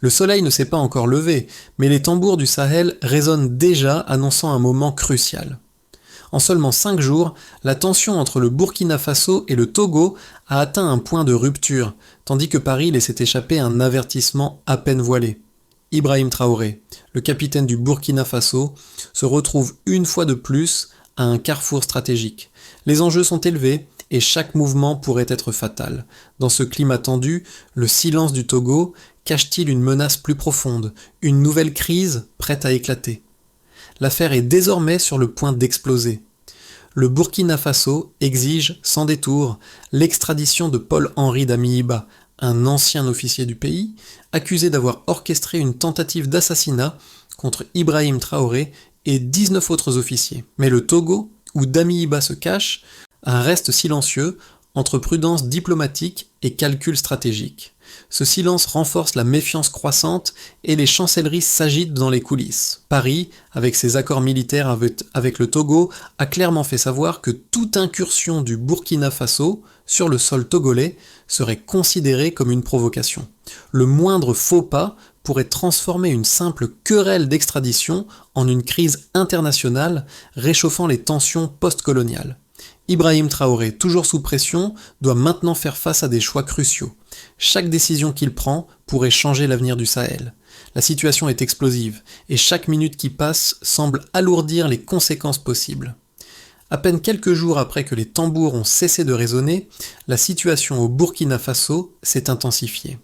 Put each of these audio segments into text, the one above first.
Le soleil ne s'est pas encore levé, mais les tambours du Sahel résonnent déjà annonçant un moment crucial. En seulement 5 jours, la tension entre le Burkina Faso et le Togo a atteint un point de rupture, tandis que Paris laissait échapper un avertissement à peine voilé. Ibrahim Traoré, le capitaine du Burkina Faso, se retrouve une fois de plus à un carrefour stratégique. Les enjeux sont élevés et chaque mouvement pourrait être fatal. Dans ce climat tendu, le silence du Togo cache-t-il une menace plus profonde, une nouvelle crise prête à éclater? L'affaire est désormais sur le point d'exploser. Le Burkina Faso exige, sans détour, l'extradition de Paul-Henri Damiba, un ancien officier du pays, accusé d'avoir orchestré une tentative d'assassinat contre Ibrahim Traoré et 19 autres officiers. Mais le Togo, où Damiba se cache, reste silencieux entre prudence diplomatique et calcul stratégique. Ce silence renforce la méfiance croissante et les chancelleries s'agitent dans les coulisses. Paris, avec ses accords militaires avec le Togo, a clairement fait savoir que toute incursion du Burkina Faso sur le sol togolais serait considérée comme une provocation. Le moindre faux pas pourrait transformer une simple querelle d'extradition en une crise internationale, réchauffant les tensions post-coloniales. Ibrahim Traoré, toujours sous pression, doit maintenant faire face à des choix cruciaux. Chaque décision qu'il prend pourrait changer l'avenir du Sahel. La situation est explosive, et chaque minute qui passe semble alourdir les conséquences possibles. À peine quelques jours après que les tambours ont cessé de résonner, la situation au Burkina Faso s'est intensifiée.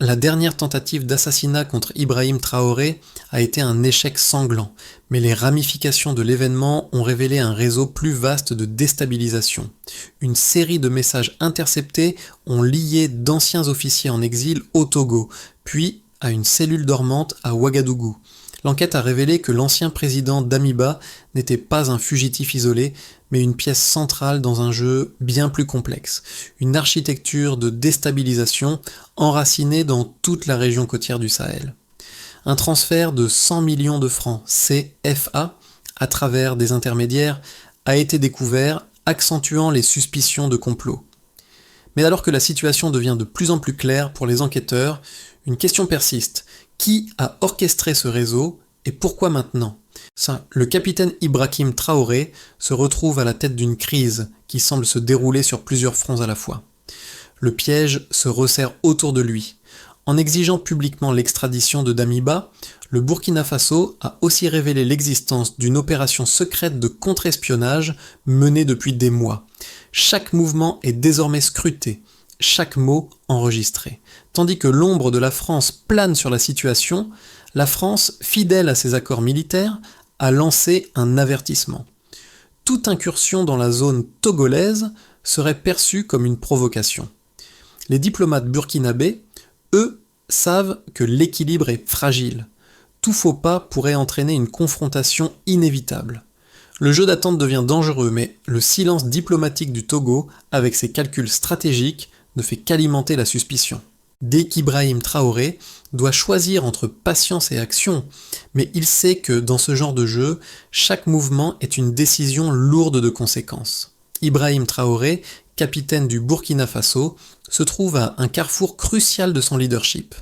La dernière tentative d'assassinat contre Ibrahim Traoré a été un échec sanglant, mais les ramifications de l'événement ont révélé un réseau plus vaste de déstabilisation. Une série de messages interceptés ont lié d'anciens officiers en exil au Togo, puis à une cellule dormante à Ouagadougou. L'enquête a révélé que l'ancien président Damiba n'était pas un fugitif isolé, mais une pièce centrale dans un jeu bien plus complexe, une architecture de déstabilisation enracinée dans toute la région côtière du Sahel. Un transfert de 100 millions de francs CFA à travers des intermédiaires a été découvert, accentuant les suspicions de complot. Mais alors que la situation devient de plus en plus claire pour les enquêteurs, une question persiste. Qui a orchestré ce réseau et pourquoi maintenant? Le capitaine Ibrahim Traoré se retrouve à la tête d'une crise qui semble se dérouler sur plusieurs fronts à la fois. Le piège se resserre autour de lui. En exigeant publiquement l'extradition de Damiba, le Burkina Faso a aussi révélé l'existence d'une opération secrète de contre-espionnage menée depuis des mois. Chaque mouvement est désormais scruté, chaque mot enregistré. Tandis que l'ombre de la France plane sur la situation, la France, fidèle à ses accords militaires, a lancé un avertissement. Toute incursion dans la zone togolaise serait perçue comme une provocation. Les diplomates burkinabés, eux, savent que l'équilibre est fragile. Tout faux pas pourrait entraîner une confrontation inévitable. Le jeu d'attente devient dangereux, mais le silence diplomatique du Togo, avec ses calculs stratégiques, ne fait qu'alimenter la suspicion. Dès qu'Ibrahim Traoré doit choisir entre patience et action, mais il sait que dans ce genre de jeu, chaque mouvement est une décision lourde de conséquences. Ibrahim Traoré, capitaine du Burkina Faso, se trouve à un carrefour crucial de son leadership.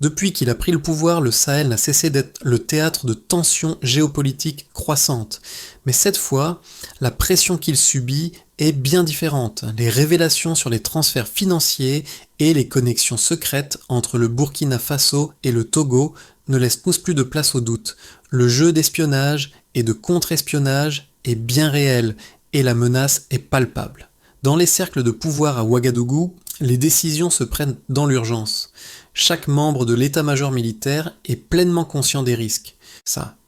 Depuis qu'il a pris le pouvoir, le Sahel n'a cessé d'être le théâtre de tensions géopolitiques croissantes. Mais cette fois, la pression qu'il subit est bien différente. Les révélations sur les transferts financiers et les connexions secrètes entre le Burkina Faso et le Togo ne laissent plus de place au doute. Le jeu d'espionnage et de contre-espionnage est bien réel et la menace est palpable. Dans les cercles de pouvoir à Ouagadougou, les décisions se prennent dans l'urgence. Chaque membre de l'état-major militaire est pleinement conscient des risques.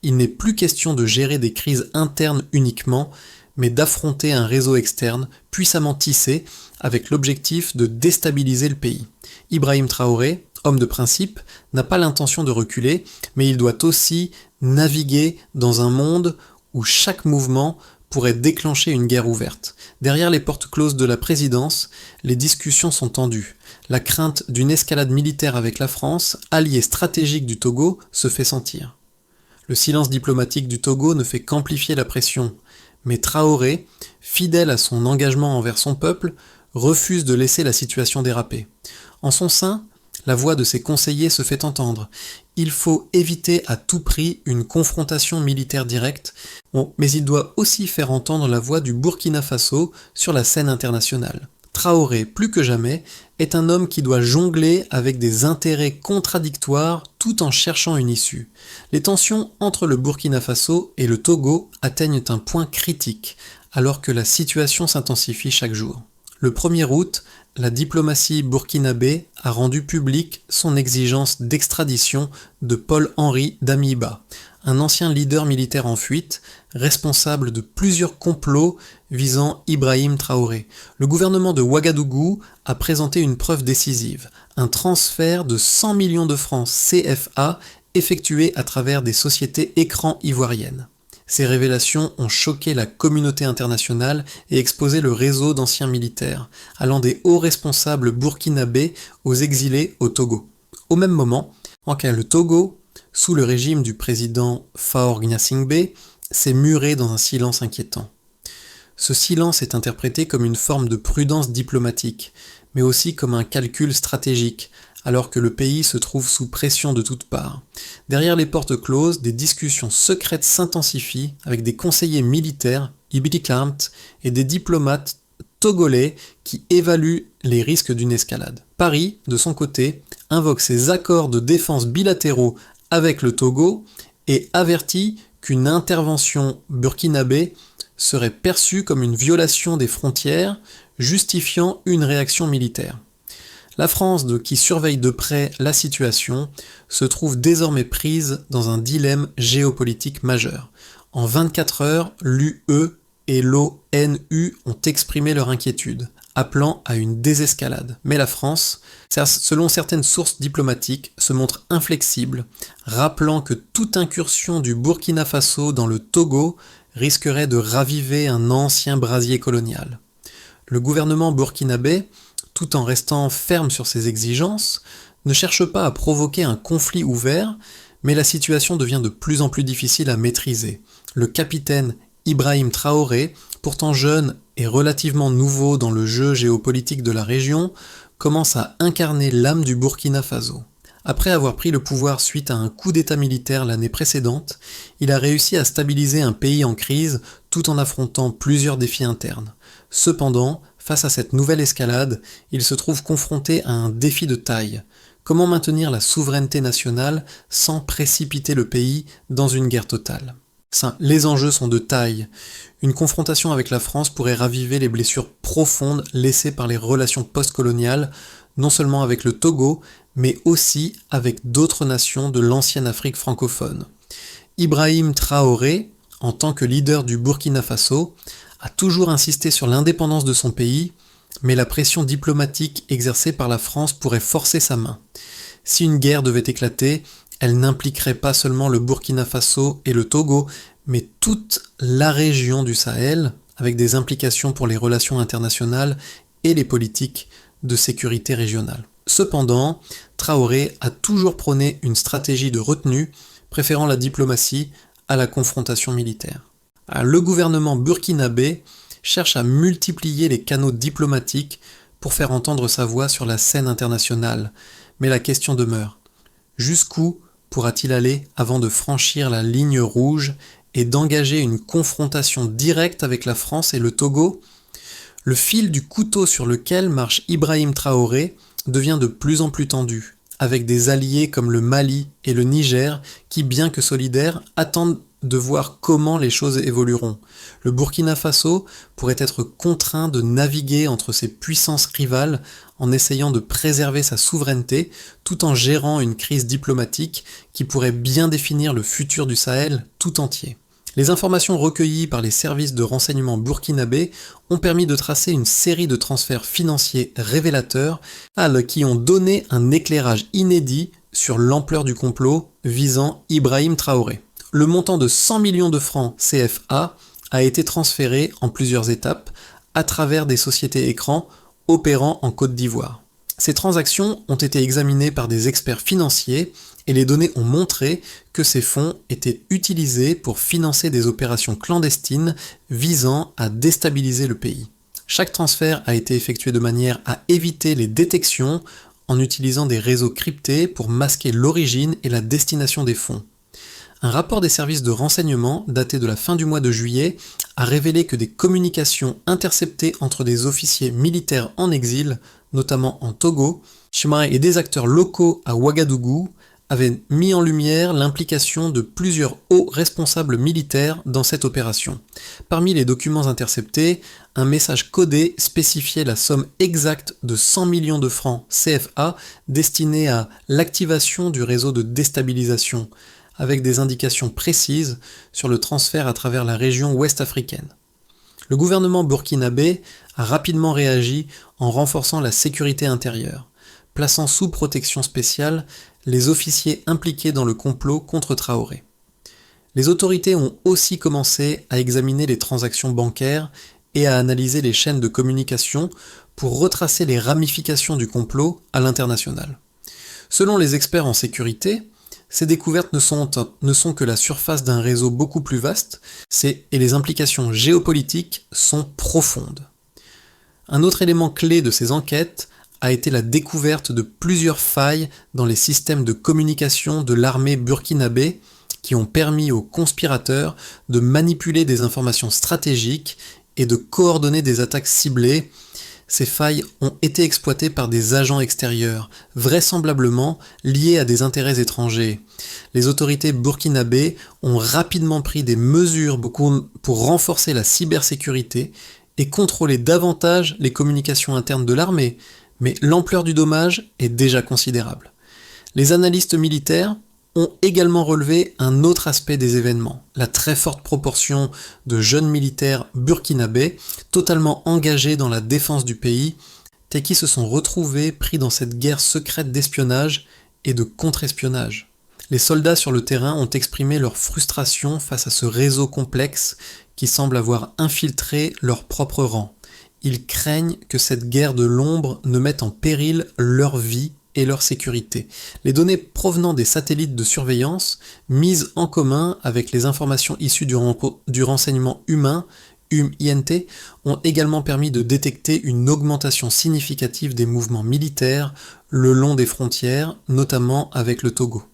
Il n'est plus question de gérer des crises internes uniquement, mais d'affronter un réseau externe puissamment tissé avec l'objectif de déstabiliser le pays. Ibrahim Traoré, homme de principe, n'a pas l'intention de reculer, mais il doit aussi naviguer dans un monde où chaque mouvement pourrait déclencher une guerre ouverte. Derrière les portes closes de la présidence, les discussions sont tendues. La crainte d'une escalade militaire avec la France, allié stratégique du Togo, se fait sentir. Le silence diplomatique du Togo ne fait qu'amplifier la pression, mais Traoré, fidèle à son engagement envers son peuple, refuse de laisser la situation déraper. En son sein, La voix de ses conseillers se fait entendre. Il faut éviter à tout prix une confrontation militaire directe, mais il doit aussi faire entendre la voix du Burkina Faso sur la scène internationale. Traoré, plus que jamais, est un homme qui doit jongler avec des intérêts contradictoires tout en cherchant une issue. Les tensions entre le Burkina Faso et le Togo atteignent un point critique, alors que la situation s'intensifie chaque jour. Le 1er août, la diplomatie burkinabé a rendu publique son exigence d'extradition de Paul-Henri Damiba, un ancien leader militaire en fuite, responsable de plusieurs complots visant Ibrahim Traoré. Le gouvernement de Ouagadougou a présenté une preuve décisive, un transfert de 100 millions de francs CFA effectué à travers des sociétés écrans ivoiriennes. Ces révélations ont choqué la communauté internationale et exposé le réseau d'anciens militaires, allant des hauts responsables burkinabés aux exilés au Togo. Au même moment, le Togo, sous le régime du président Faure Gnassingbé, s'est muré dans un silence inquiétant. Ce silence est interprété comme une forme de prudence diplomatique, mais aussi comme un calcul stratégique, alors que le pays se trouve sous pression de toutes parts. Derrière les portes closes, des discussions secrètes s'intensifient avec des conseillers militaires, Ibitiklamt, et des diplomates togolais qui évaluent les risques d'une escalade. Paris, de son côté, invoque ses accords de défense bilatéraux avec le Togo et avertit qu'une intervention burkinabé serait perçue comme une violation des frontières, justifiant une réaction militaire. La France, qui surveille de près la situation, se trouve désormais prise dans un dilemme géopolitique majeur. En 24 heures, l'UE et l'ONU ont exprimé leur inquiétude, appelant à une désescalade. Mais la France, selon certaines sources diplomatiques, se montre inflexible, rappelant que toute incursion du Burkina Faso dans le Togo risquerait de raviver un ancien brasier colonial. Le gouvernement burkinabé, tout en restant ferme sur ses exigences, ne cherche pas à provoquer un conflit ouvert, mais la situation devient de plus en plus difficile à maîtriser. Le capitaine Ibrahim Traoré, pourtant jeune et relativement nouveau dans le jeu géopolitique de la région, commence à incarner l'âme du Burkina Faso. Après avoir pris le pouvoir suite à un coup d'état militaire l'année précédente, il a réussi à stabiliser un pays en crise tout en affrontant plusieurs défis internes. Cependant, face à cette nouvelle escalade, il se trouve confronté à un défi de taille. Comment maintenir la souveraineté nationale sans précipiter le pays dans une guerre totale ? Les enjeux sont de taille. Une confrontation avec la France pourrait raviver les blessures profondes laissées par les relations postcoloniales, non seulement avec le Togo, mais aussi avec d'autres nations de l'ancienne Afrique francophone. Ibrahim Traoré, en tant que leader du Burkina Faso, a toujours insisté sur l'indépendance de son pays, mais la pression diplomatique exercée par la France pourrait forcer sa main. Si une guerre devait éclater, elle n'impliquerait pas seulement le Burkina Faso et le Togo, mais toute la région du Sahel, avec des implications pour les relations internationales et les politiques de sécurité régionale. Cependant, Traoré a toujours prôné une stratégie de retenue, préférant la diplomatie à la confrontation militaire. Le gouvernement burkinabé cherche à multiplier les canaux diplomatiques pour faire entendre sa voix sur la scène internationale, mais la question demeure. Jusqu'où pourra-t-il aller avant de franchir la ligne rouge et d'engager une confrontation directe avec la France et le Togo ? Le fil du couteau sur lequel marche Ibrahim Traoré devient de plus en plus tendu, avec des alliés comme le Mali et le Niger qui, bien que solidaires, attendent de voir comment les choses évolueront. Le Burkina Faso pourrait être contraint de naviguer entre ces puissances rivales en essayant de préserver sa souveraineté tout en gérant une crise diplomatique qui pourrait bien définir le futur du Sahel tout entier. Les informations recueillies par les services de renseignement burkinabés ont permis de tracer une série de transferts financiers révélateurs qui ont donné un éclairage inédit sur l'ampleur du complot visant Ibrahim Traoré. Le montant de 100 millions de francs CFA a été transféré en plusieurs étapes à travers des sociétés écrans opérant en Côte d'Ivoire. Ces transactions ont été examinées par des experts financiers et les données ont montré que ces fonds étaient utilisés pour financer des opérations clandestines visant à déstabiliser le pays. Chaque transfert a été effectué de manière à éviter les détections en utilisant des réseaux cryptés pour masquer l'origine et la destination des fonds. Un rapport des services de renseignement, daté de la fin du mois de juillet, a révélé que des communications interceptées entre des officiers militaires en exil, notamment en Togo, et des acteurs locaux à Ouagadougou, avaient mis en lumière l'implication de plusieurs hauts responsables militaires dans cette opération. Parmi les documents interceptés, un message codé spécifiait la somme exacte de 100 millions de francs CFA destinée à l'activation du réseau de déstabilisation, avec des indications précises sur le transfert à travers la région ouest africaine. Le gouvernement burkinabé a rapidement réagi en renforçant la sécurité intérieure, plaçant sous protection spéciale les officiers impliqués dans le complot contre Traoré. Les autorités ont aussi commencé à examiner les transactions bancaires et à analyser les chaînes de communication pour retracer les ramifications du complot à l'international. Selon les experts en sécurité, ces découvertes ne sont que la surface d'un réseau beaucoup plus vaste, et les implications géopolitiques sont profondes. Un autre élément clé de ces enquêtes a été la découverte de plusieurs failles dans les systèmes de communication de l'armée burkinabé qui ont permis aux conspirateurs de manipuler des informations stratégiques et de coordonner des attaques ciblées. Ces failles ont été exploitées par des agents extérieurs, vraisemblablement liés à des intérêts étrangers. Les autorités burkinabées ont rapidement pris des mesures pour renforcer la cybersécurité et contrôler davantage les communications internes de l'armée, mais l'ampleur du dommage est déjà considérable. Les analystes militaires ont également relevé un autre aspect des événements, la très forte proportion de jeunes militaires burkinabés totalement engagés dans la défense du pays et qui se sont retrouvés pris dans cette guerre secrète d'espionnage et de contre-espionnage. Les soldats sur le terrain ont exprimé leur frustration face à ce réseau complexe qui semble avoir infiltré leurs propres rangs. Ils craignent que cette guerre de l'ombre ne mette en péril leur vie et leur sécurité. Les données provenant des satellites de surveillance, mises en commun avec les informations issues du renseignement humain, HUM-INT, ont également permis de détecter une augmentation significative des mouvements militaires le long des frontières, notamment avec le Togo.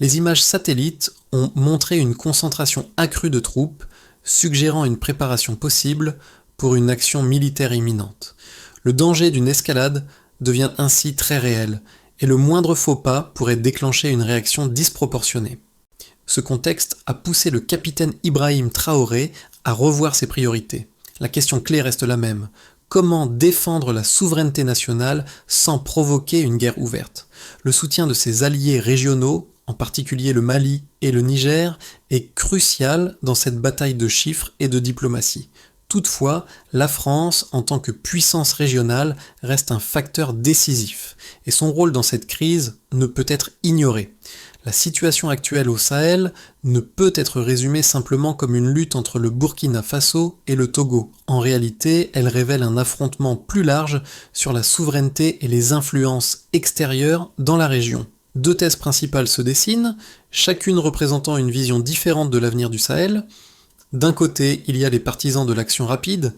Les images satellites ont montré une concentration accrue de troupes, suggérant une préparation possible pour une action militaire imminente. Le danger d'une escalade devient ainsi très réel, et le moindre faux pas pourrait déclencher une réaction disproportionnée. Ce contexte a poussé le capitaine Ibrahim Traoré à revoir ses priorités. La question clé reste la même. Comment défendre la souveraineté nationale sans provoquer une guerre ouverte ? Le soutien de ses alliés régionaux, en particulier le Mali et le Niger, est crucial dans cette bataille de chiffres et de diplomatie. Toutefois, la France, en tant que puissance régionale, reste un facteur décisif, et son rôle dans cette crise ne peut être ignoré. La situation actuelle au Sahel ne peut être résumée simplement comme une lutte entre le Burkina Faso et le Togo. En réalité, elle révèle un affrontement plus large sur la souveraineté et les influences extérieures dans la région. Deux thèses principales se dessinent, chacune représentant une vision différente de l'avenir du Sahel. D'un côté, il y a les partisans de l'action rapide.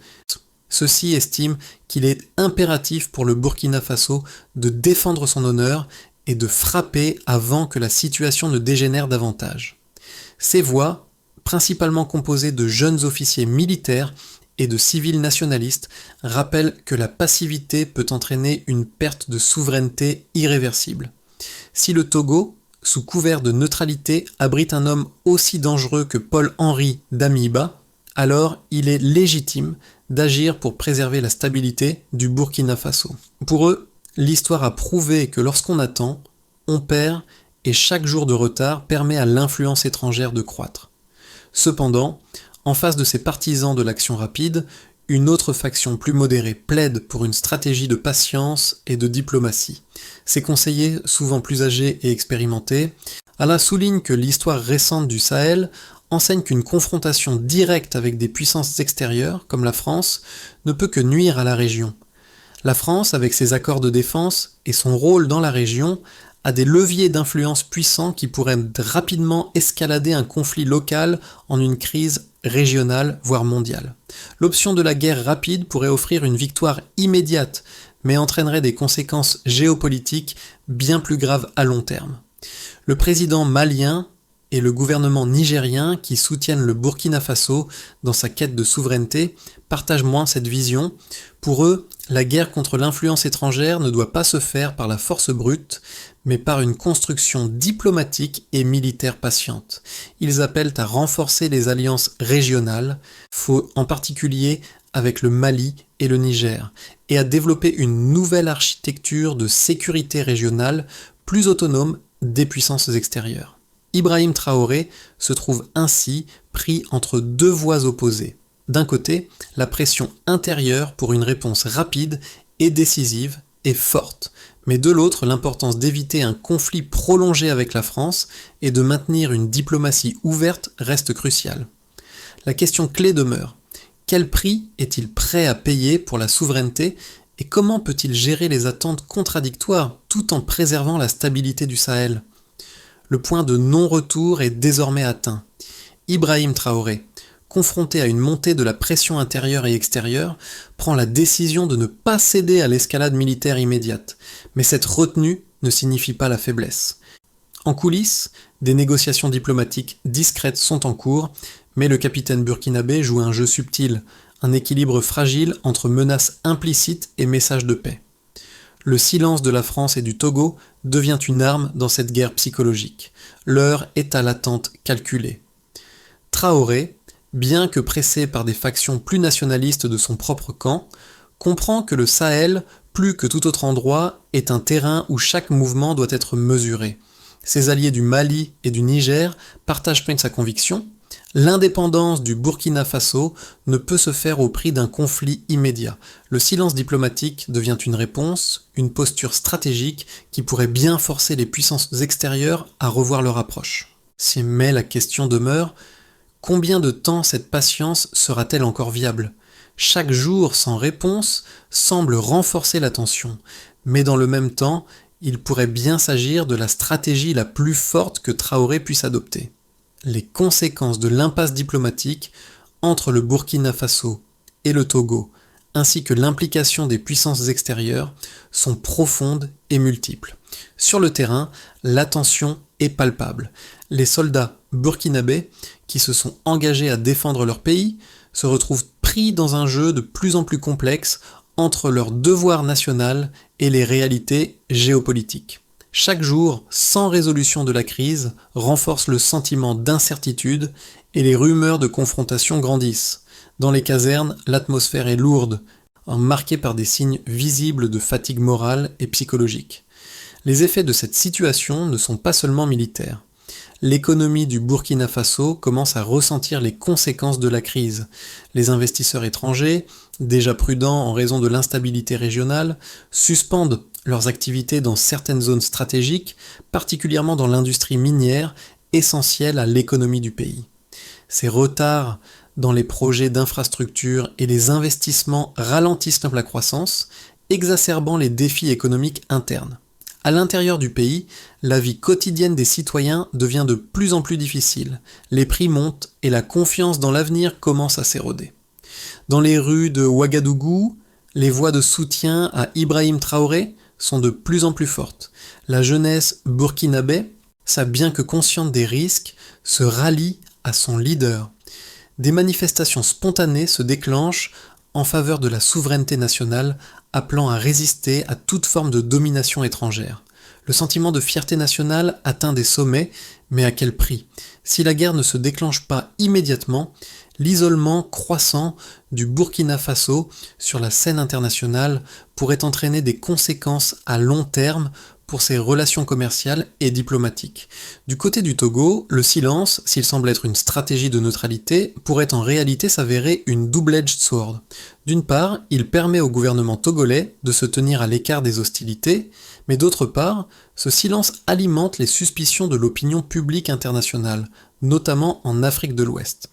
Ceux-ci estiment qu'il est impératif pour le Burkina Faso de défendre son honneur et de frapper avant que la situation ne dégénère davantage. Ces voix, principalement composées de jeunes officiers militaires et de civils nationalistes, rappellent que la passivité peut entraîner une perte de souveraineté irréversible. Si le Togo, sous couvert de neutralité, abrite un homme aussi dangereux que Paul-Henri Damiba, alors il est légitime d'agir pour préserver la stabilité du Burkina Faso. Pour eux, l'histoire a prouvé que lorsqu'on attend, on perd et chaque jour de retard permet à l'influence étrangère de croître. Cependant, en face de ces partisans de l'action rapide, une autre faction plus modérée plaide pour une stratégie de patience et de diplomatie. Ses conseillers, souvent plus âgés et expérimentés, Allah souligne que l'histoire récente du Sahel enseigne qu'une confrontation directe avec des puissances extérieures, comme la France, ne peut que nuire à la région. La France, avec ses accords de défense et son rôle dans la région, a des leviers d'influence puissants qui pourraient rapidement escalader un conflit local en une crise régionale, voire mondiale. L'option de la guerre rapide pourrait offrir une victoire immédiate, mais entraînerait des conséquences géopolitiques bien plus graves à long terme. Le président malien et le gouvernement nigérien qui soutiennent le Burkina Faso dans sa quête de souveraineté partagent moins cette vision. Pour eux, la guerre contre l'influence étrangère ne doit pas se faire par la force brute, mais par une construction diplomatique et militaire patiente. Ils appellent à renforcer les alliances régionales, en particulier avec le Mali et le Niger, et à développer une nouvelle architecture de sécurité régionale plus autonome des puissances extérieures. Ibrahim Traoré se trouve ainsi pris entre deux voies opposées. D'un côté, la pression intérieure pour une réponse rapide et décisive est forte, mais de l'autre, l'importance d'éviter un conflit prolongé avec la France et de maintenir une diplomatie ouverte reste cruciale. La question clé demeure: quel prix est-il prêt à payer pour la souveraineté et comment peut-il gérer les attentes contradictoires tout en préservant la stabilité du Sahel ? Le point de non-retour est désormais atteint. Ibrahim Traoré, confronté à une montée de la pression intérieure et extérieure, prend la décision de ne pas céder à l'escalade militaire immédiate. Mais cette retenue ne signifie pas la faiblesse. En coulisses, des négociations diplomatiques discrètes sont en cours, mais le capitaine burkinabé joue un jeu subtil, un équilibre fragile entre menaces implicites et messages de paix. Le silence de la France et du Togo devient une arme dans cette guerre psychologique. L'heure est à l'attente calculée. Traoré, bien que pressé par des factions plus nationalistes de son propre camp, comprend que le Sahel, plus que tout autre endroit, est un terrain où chaque mouvement doit être mesuré. Ses alliés du Mali et du Niger partagent sa conviction. L'indépendance du Burkina Faso ne peut se faire au prix d'un conflit immédiat. Le silence diplomatique devient une réponse, une posture stratégique qui pourrait bien forcer les puissances extérieures à revoir leur approche. Mais la question demeure: combien de temps cette patience sera-t-elle encore viable ? Chaque jour sans réponse semble renforcer la tension, mais dans le même temps, il pourrait bien s'agir de la stratégie la plus forte que Traoré puisse adopter. Les conséquences de l'impasse diplomatique entre le Burkina Faso et le Togo, ainsi que l'implication des puissances extérieures, sont profondes et multiples. Sur le terrain, la tension est palpable. Les soldats burkinabés, qui se sont engagés à défendre leur pays, se retrouvent pris dans un jeu de plus en plus complexe entre leur devoir national et les réalités géopolitiques. Chaque jour, sans résolution de la crise, renforce le sentiment d'incertitude et les rumeurs de confrontation grandissent. Dans les casernes, l'atmosphère est lourde, marquée par des signes visibles de fatigue morale et psychologique. Les effets de cette situation ne sont pas seulement militaires. L'économie du Burkina Faso commence à ressentir les conséquences de la crise. Les investisseurs étrangers, déjà prudents en raison de l'instabilité régionale, suspendent leurs activités dans certaines zones stratégiques, particulièrement dans l'industrie minière, essentielle à l'économie du pays. Ces retards dans les projets d'infrastructure et les investissements ralentissent la croissance, exacerbant les défis économiques internes. À l'intérieur du pays, la vie quotidienne des citoyens devient de plus en plus difficile. Les prix montent et la confiance dans l'avenir commence à s'éroder. Dans les rues de Ouagadougou, les voix de soutien à Ibrahim Traoré sont de plus en plus fortes. La jeunesse burkinabé, bien que consciente des risques, se rallie à son leader. Des manifestations spontanées se déclenchent en faveur de la souveraineté nationale, appelant à résister à toute forme de domination étrangère. Le sentiment de fierté nationale atteint des sommets, mais à quel prix ? Si la guerre ne se déclenche pas immédiatement, l'isolement croissant du Burkina Faso sur la scène internationale pourrait entraîner des conséquences à long terme pour ses relations commerciales et diplomatiques. Du côté du Togo, le silence, s'il semble être une stratégie de neutralité, pourrait en réalité s'avérer une double-edged sword. D'une part, il permet au gouvernement togolais de se tenir à l'écart des hostilités, mais d'autre part, ce silence alimente les suspicions de l'opinion publique internationale, notamment en Afrique de l'Ouest.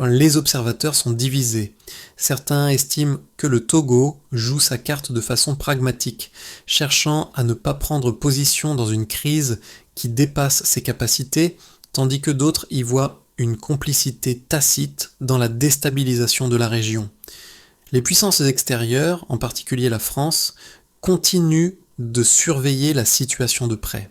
Les observateurs sont divisés. Certains estiment que le Togo joue sa carte de façon pragmatique, cherchant à ne pas prendre position dans une crise qui dépasse ses capacités, tandis que d'autres y voient une complicité tacite dans la déstabilisation de la région. Les puissances extérieures, en particulier la France, continue de surveiller la situation de près.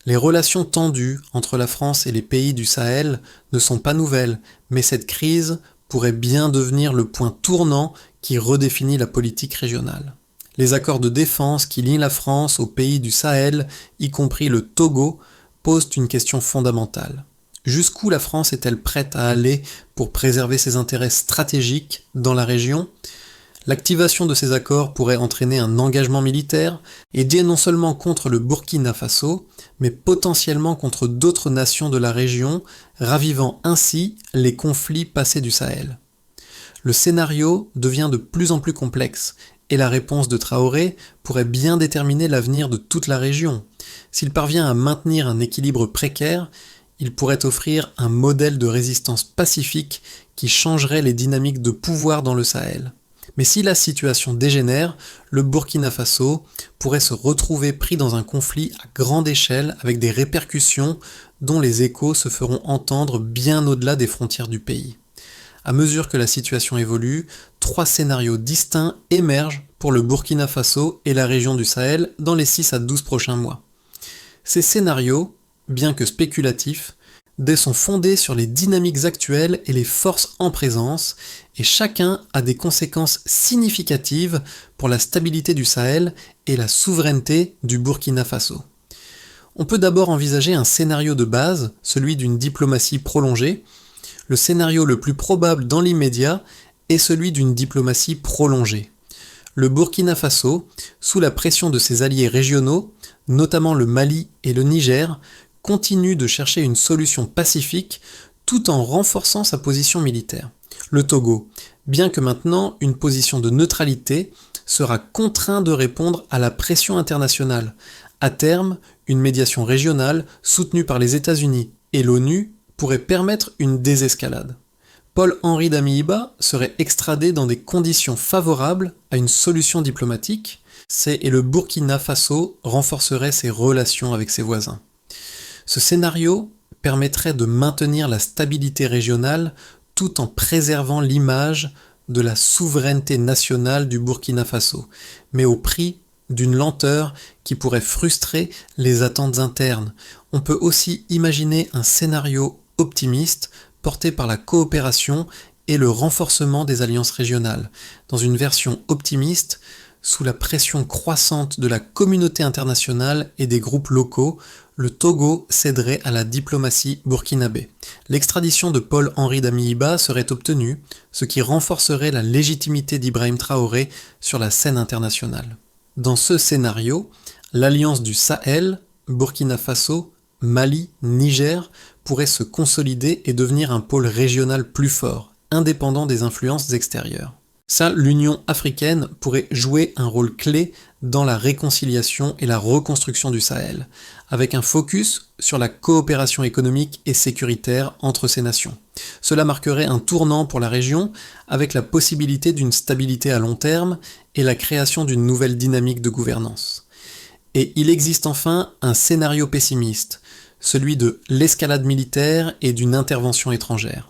Les relations tendues entre la France et les pays du Sahel ne sont pas nouvelles, mais cette crise pourrait bien devenir le point tournant qui redéfinit la politique régionale. Les accords de défense qui lient la France aux pays du Sahel, y compris le Togo, posent une question fondamentale. Jusqu'où la France est-elle prête à aller pour préserver ses intérêts stratégiques dans la région ? L'activation de ces accords pourrait entraîner un engagement militaire, et non seulement contre le Burkina Faso, mais potentiellement contre d'autres nations de la région, ravivant ainsi les conflits passés du Sahel. Le scénario devient de plus en plus complexe, et la réponse de Traoré pourrait bien déterminer l'avenir de toute la région. S'il parvient à maintenir un équilibre précaire, il pourrait offrir un modèle de résistance pacifique qui changerait les dynamiques de pouvoir dans le Sahel. Mais si la situation dégénère, le Burkina Faso pourrait se retrouver pris dans un conflit à grande échelle avec des répercussions dont les échos se feront entendre bien au-delà des frontières du pays. À mesure que la situation évolue, 3 scénarios distincts émergent pour le Burkina Faso et la région du Sahel dans les 6 à 12 prochains mois. Ces scénarios, bien que spéculatifs, sont fondés sur les dynamiques actuelles et les forces en présence, et chacun a des conséquences significatives pour la stabilité du Sahel et la souveraineté du Burkina Faso. On peut d'abord envisager un scénario de base, celui d'une diplomatie prolongée. Le scénario le plus probable dans l'immédiat est celui d'une diplomatie prolongée. Le Burkina Faso, sous la pression de ses alliés régionaux, notamment le Mali et le Niger, continue de chercher une solution pacifique tout en renforçant sa position militaire. Le Togo, bien que maintenant une position de neutralité, sera contraint de répondre à la pression internationale. À terme, une médiation régionale soutenue par les États-Unis et l'ONU pourrait permettre une désescalade. Paul-Henri Damiba serait extradé dans des conditions favorables à une solution diplomatique, et le Burkina Faso renforcerait ses relations avec ses voisins. Ce scénario permettrait de maintenir la stabilité régionale tout en préservant l'image de la souveraineté nationale du Burkina Faso, mais au prix d'une lenteur qui pourrait frustrer les attentes internes. On peut aussi imaginer un scénario optimiste porté par la coopération et le renforcement des alliances régionales. Dans une version optimiste, sous la pression croissante de la communauté internationale et des groupes locaux, le Togo céderait à la diplomatie burkinabé. L'extradition de Paul-Henri Damiba serait obtenue, ce qui renforcerait la légitimité d'Ibrahim Traoré sur la scène internationale. Dans ce scénario, l'alliance du Sahel, Burkina Faso, Mali, Niger pourrait se consolider et devenir un pôle régional plus fort, indépendant des influences extérieures. L'Union africaine pourrait jouer un rôle clé dans la réconciliation et la reconstruction du Sahel, avec un focus sur la coopération économique et sécuritaire entre ces nations. Cela marquerait un tournant pour la région, avec la possibilité d'une stabilité à long terme et la création d'une nouvelle dynamique de gouvernance. Et il existe enfin un scénario pessimiste, celui de l'escalade militaire et d'une intervention étrangère.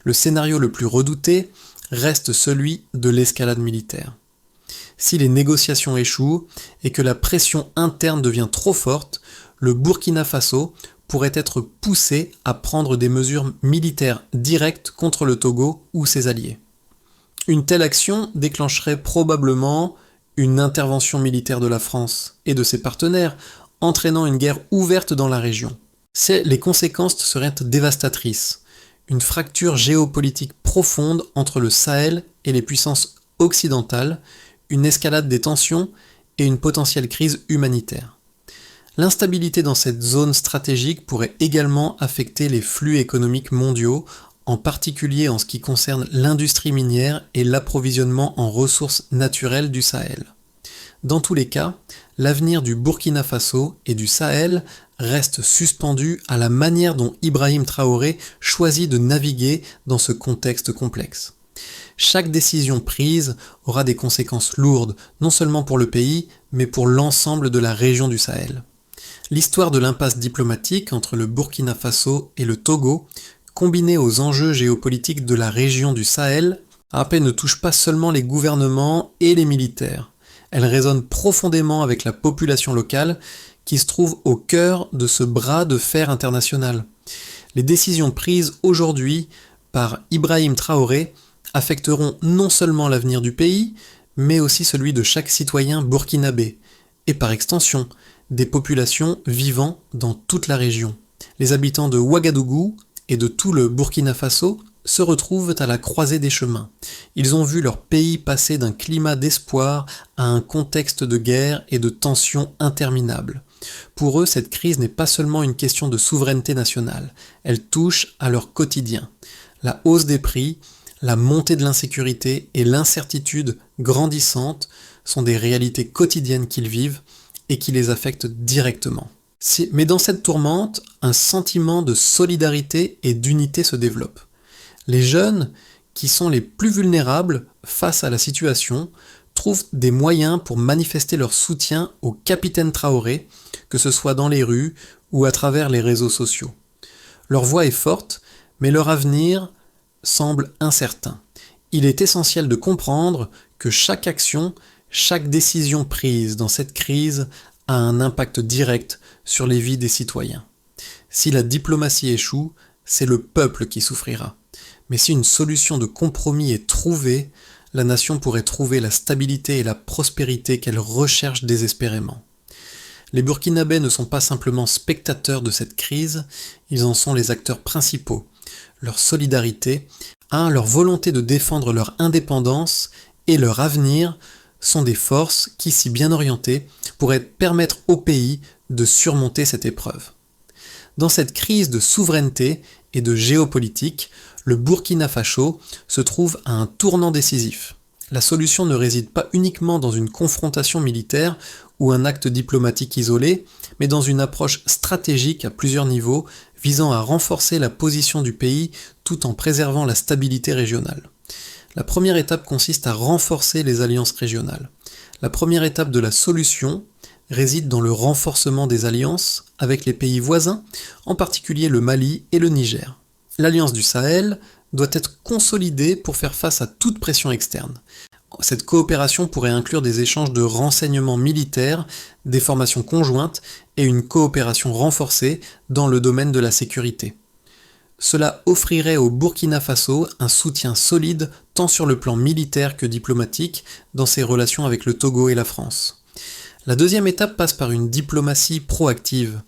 Le scénario le plus redouté reste celui de l'escalade militaire. Si les négociations échouent et que la pression interne devient trop forte, le Burkina Faso pourrait être poussé à prendre des mesures militaires directes contre le Togo ou ses alliés. Une telle action déclencherait probablement une intervention militaire de la France et de ses partenaires, entraînant une guerre ouverte dans la région. Les conséquences seraient dévastatrices. Une fracture géopolitique profonde entre le Sahel et les puissances occidentales, une escalade des tensions et une potentielle crise humanitaire. L'instabilité dans cette zone stratégique pourrait également affecter les flux économiques mondiaux, en particulier en ce qui concerne l'industrie minière et l'approvisionnement en ressources naturelles du Sahel. Dans tous les cas, l'avenir du Burkina Faso et du Sahel reste suspendu à la manière dont Ibrahim Traoré choisit de naviguer dans ce contexte complexe. Chaque décision prise aura des conséquences lourdes, non seulement pour le pays, mais pour l'ensemble de la région du Sahel. L'histoire de l'impasse diplomatique entre le Burkina Faso et le Togo, combinée aux enjeux géopolitiques de la région du Sahel, ne touche pas seulement les gouvernements et les militaires, Elle résonne profondément avec la population locale qui se trouve au cœur de ce bras de fer international. Les décisions prises aujourd'hui par Ibrahim Traoré affecteront non seulement l'avenir du pays, mais aussi celui de chaque citoyen burkinabé, et par extension, des populations vivant dans toute la région. Les habitants de Ouagadougou et de tout le Burkina Faso se retrouvent à la croisée des chemins. Ils ont vu leur pays passer d'un climat d'espoir à un contexte de guerre et de tensions interminables. Pour eux, cette crise n'est pas seulement une question de souveraineté nationale, elle touche à leur quotidien. La hausse des prix, la montée de l'insécurité et l'incertitude grandissante sont des réalités quotidiennes qu'ils vivent et qui les affectent directement. Mais dans cette tourmente, un sentiment de solidarité et d'unité se développe. Les jeunes, qui sont les plus vulnérables face à la situation, trouvent des moyens pour manifester leur soutien au capitaine Traoré, que ce soit dans les rues ou à travers les réseaux sociaux. Leur voix est forte, mais leur avenir semble incertain. Il est essentiel de comprendre que chaque action, chaque décision prise dans cette crise a un impact direct sur les vies des citoyens. Si la diplomatie échoue, c'est le peuple qui souffrira. Mais si une solution de compromis est trouvée, la nation pourrait trouver la stabilité et la prospérité qu'elle recherche désespérément. Les Burkinabés ne sont pas simplement spectateurs de cette crise, ils en sont les acteurs principaux. Leur solidarité, leur volonté de défendre leur indépendance et leur avenir sont des forces qui, si bien orientées, pourraient permettre au pays de surmonter cette épreuve. Dans cette crise de souveraineté et de géopolitique, le Burkina Faso se trouve à un tournant décisif. La solution ne réside pas uniquement dans une confrontation militaire ou un acte diplomatique isolé, mais dans une approche stratégique à plusieurs niveaux visant à renforcer la position du pays tout en préservant la stabilité régionale. La première étape consiste à renforcer les alliances régionales. La première étape de la solution réside dans le renforcement des alliances avec les pays voisins, en particulier le Mali et le Niger. L'alliance du Sahel doit être consolidée pour faire face à toute pression externe. Cette coopération pourrait inclure des échanges de renseignements militaires, des formations conjointes et une coopération renforcée dans le domaine de la sécurité. Cela offrirait au Burkina Faso un soutien solide tant sur le plan militaire que diplomatique dans ses relations avec le Togo et la France. La deuxième étape passe par une diplomatie proactive.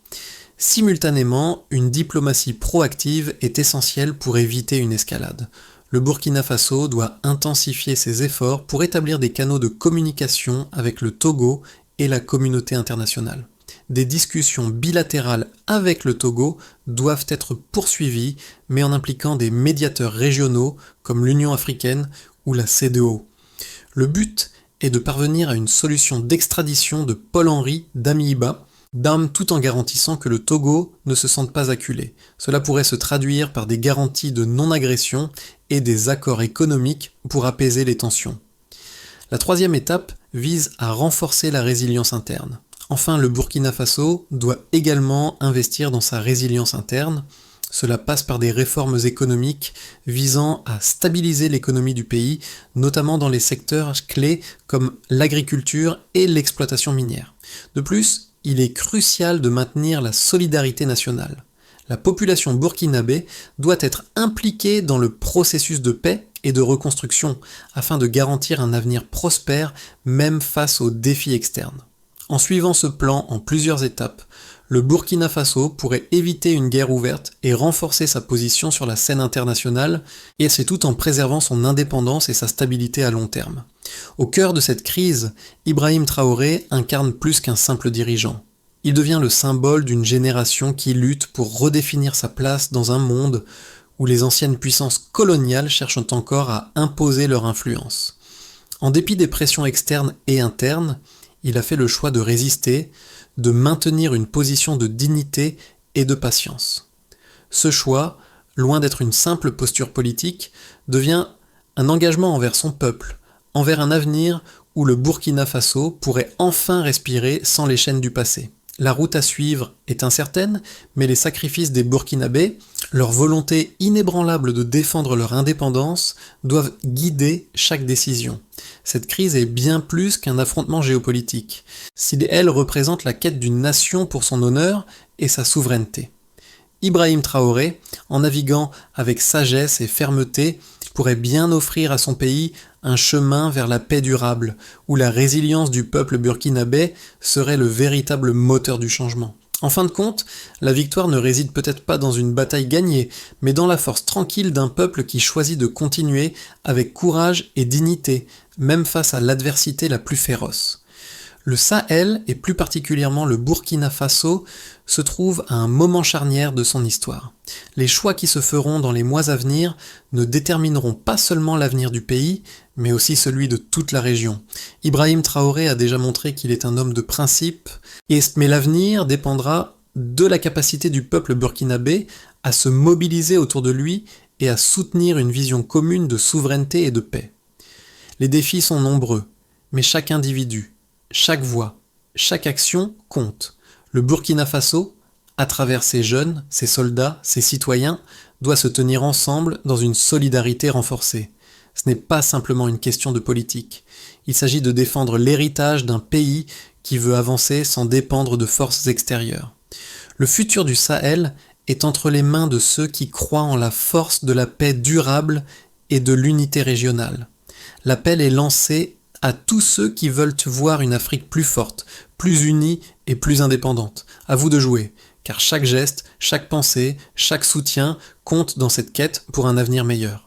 Simultanément, une diplomatie proactive est essentielle pour éviter une escalade. Le Burkina Faso doit intensifier ses efforts pour établir des canaux de communication avec le Togo et la communauté internationale. Des discussions bilatérales avec le Togo doivent être poursuivies, mais en impliquant des médiateurs régionaux comme l'Union africaine ou la CEDEAO. Le but est de parvenir à une solution d'extradition de Paul-Henri Damiba, tout en garantissant que le Togo ne se sente pas acculé. Cela pourrait se traduire par des garanties de non-agression et des accords économiques pour apaiser les tensions. La troisième étape vise à renforcer la résilience interne. Enfin, le Burkina Faso doit également investir dans sa résilience interne. Cela passe par des réformes économiques visant à stabiliser l'économie du pays, notamment dans les secteurs clés comme l'agriculture et l'exploitation minière. De plus, il est crucial de maintenir la solidarité nationale. La population burkinabé doit être impliquée dans le processus de paix et de reconstruction afin de garantir un avenir prospère même face aux défis externes. En suivant ce plan en plusieurs étapes, le Burkina Faso pourrait éviter une guerre ouverte et renforcer sa position sur la scène internationale, et c'est tout en préservant son indépendance et sa stabilité à long terme. Au cœur de cette crise, Ibrahim Traoré incarne plus qu'un simple dirigeant. Il devient le symbole d'une génération qui lutte pour redéfinir sa place dans un monde où les anciennes puissances coloniales cherchent encore à imposer leur influence. En dépit des pressions externes et internes, il a fait le choix de résister, de maintenir une position de dignité et de patience. Ce choix, loin d'être une simple posture politique, devient un engagement envers son peuple, envers un avenir où le Burkina Faso pourrait enfin respirer sans les chaînes du passé. La route à suivre est incertaine, mais les sacrifices des Burkinabés, Leur volonté inébranlable de défendre leur indépendance doivent guider chaque décision. Cette crise est bien plus qu'un affrontement géopolitique. Elle représente la quête d'une nation pour son honneur et sa souveraineté. Ibrahim Traoré, en naviguant avec sagesse et fermeté, pourrait bien offrir à son pays un chemin vers la paix durable, où la résilience du peuple burkinabé serait le véritable moteur du changement. En fin de compte, la victoire ne réside peut-être pas dans une bataille gagnée, mais dans la force tranquille d'un peuple qui choisit de continuer avec courage et dignité, même face à l'adversité la plus féroce. Le Sahel, et plus particulièrement le Burkina Faso, se trouve à un moment charnière de son histoire. Les choix qui se feront dans les mois à venir ne détermineront pas seulement l'avenir du pays, mais aussi celui de toute la région. Ibrahim Traoré a déjà montré qu'il est un homme de principe, mais l'avenir dépendra de la capacité du peuple burkinabé à se mobiliser autour de lui et à soutenir une vision commune de souveraineté et de paix. Les défis sont nombreux, mais chaque individu, chaque voix, chaque action compte. Le Burkina Faso, à travers ses jeunes, ses soldats, ses citoyens, doit se tenir ensemble dans une solidarité renforcée. Ce n'est pas simplement une question de politique. Il s'agit de défendre l'héritage d'un pays qui veut avancer sans dépendre de forces extérieures. Le futur du Sahel est entre les mains de ceux qui croient en la force de la paix durable et de l'unité régionale. L'appel est lancé à tous ceux qui veulent voir une Afrique plus forte, plus unie et plus indépendante. À vous de jouer, car chaque geste, chaque pensée, chaque soutien compte dans cette quête pour un avenir meilleur.